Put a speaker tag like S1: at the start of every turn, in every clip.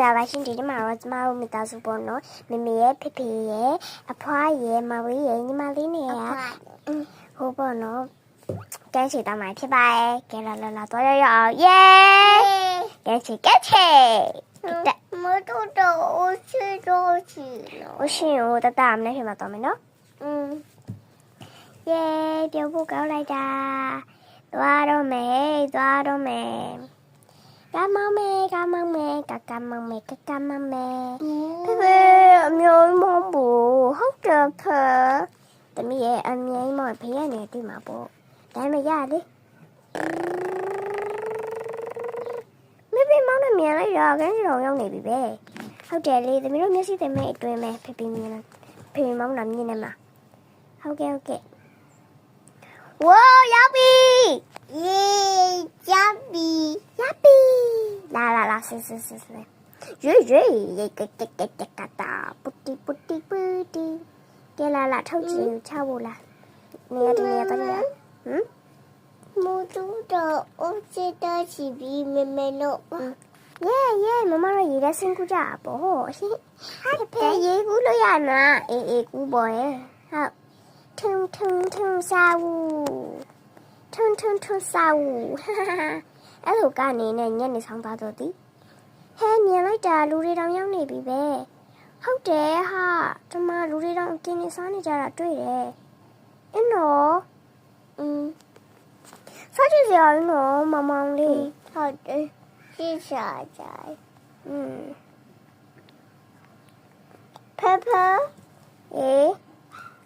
S1: လာပါရှင်ဒီနေ့မှာတော့ကျမတို့မိသားစုပေါ့နော်မမေရဲ့ဖေဖေရဲ့အဖွားရဲ့မဝေးရဲ့ညီမလေးနဲ့ဟိုပေါ့နော်ကဲချီတောင်းမှဖြစ်ပါရဲ့ကဲလာတော့ရအောင်ယေကဲချီ
S2: မတို့တော့အိုချီတော့ချီနော်
S1: 我ရှင်ကိုတတမနဲ့ဖြစ်မှာတော့မယ်နော်ယေပြုတ်ဖို့ကောင်းလိုက်တာသွားတော့မယ်ကမောင်မေကမောင်မေဖေဖေအမျိုးမဘူးဟုတ်တယ်ဖေတမီးရဲ့အမြဲမောဖေးရနေတွေ့မှာပေါ့ဒါမှရလေမေမေမောင်နဲ့မြန်လိုက်တော့ခန်းကြီးတော်ရောက်နေပြီပဲဟုတ်တယ်လေသမီးတို့မျက်စိသမီးအတွင်းမဲ့ဖေမြင်လားဖေမောင်လာမြင်နေမှာဟုတ်ကဲ့ဝိုးရောက်ပြီ
S2: ယေရပ်ပြီ
S1: လာဆင်းရွေရေကတာပုတီကဲလာထုတ်ကြည့်ချဖို့လားနေရတော့ရ
S2: မတို့တော့အိုချီတော့ချီပြီးမေတို့
S1: 耶妈妈说爷爷辛苦家不好是还爷姑了呀呢姑婆耶好腾沙乌腾沙乌哈哈အဲ့လိုကနေနဲ့ညနေဆောင်သွားတော့ဒီဟဲမြင်လိုက်တာလူတွေတောင်ရောက်နေပြီပဲဟုတ်တယ်ဟာဒီမှာလူတွေတောင်กินနေစားနေကြတာတွေ့တယ်အင်းတော့စားကြည့်စရာနော်မောင်လေး
S2: ဟုတ်တယ်ရှင်းရှာကြဖေ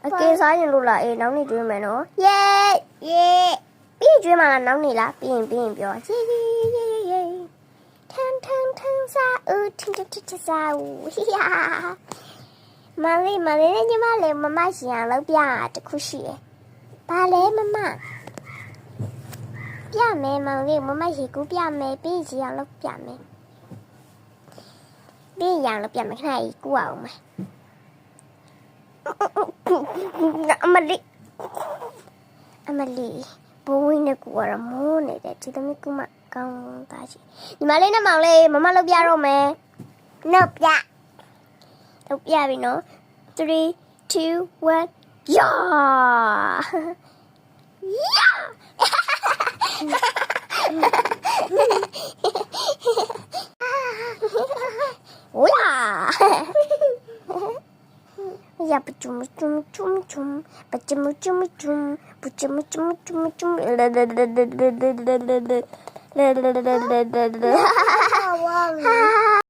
S1: အကေးစားရင်လို့လားနောက်နေ့ကျွေးမယ်နော်ယေပြီးကျွေးမှာလားနောက်နေ့လားပြီးရင်ပြောယေထန်စားဦးထစားဦးဟီယာမလေးနဲ့ညီမလေးမမရှိအောင်လုပ်ပြတခုရှိတယ်ဘာလဲမမပြမယ်မောင်လေးမရေကူးပြမယ်ပြီးရအောင်လုပ်ပြမယ်ပြီးရအောင်လုပ်ပြမယ်ခဏကြီးကူအောင်မယ်အမလီဘိုးဝင်းနဲ့ကူရမိုးနေတဲ့ဒီသမီးကူမကောင်းသားချီညီမလေးနဲ့မောင်လေးမလုပ်ပြတော့မယ်
S2: လုပ်ပြ
S1: ပြီနော်3 2 1ယာ哇！呀，不中，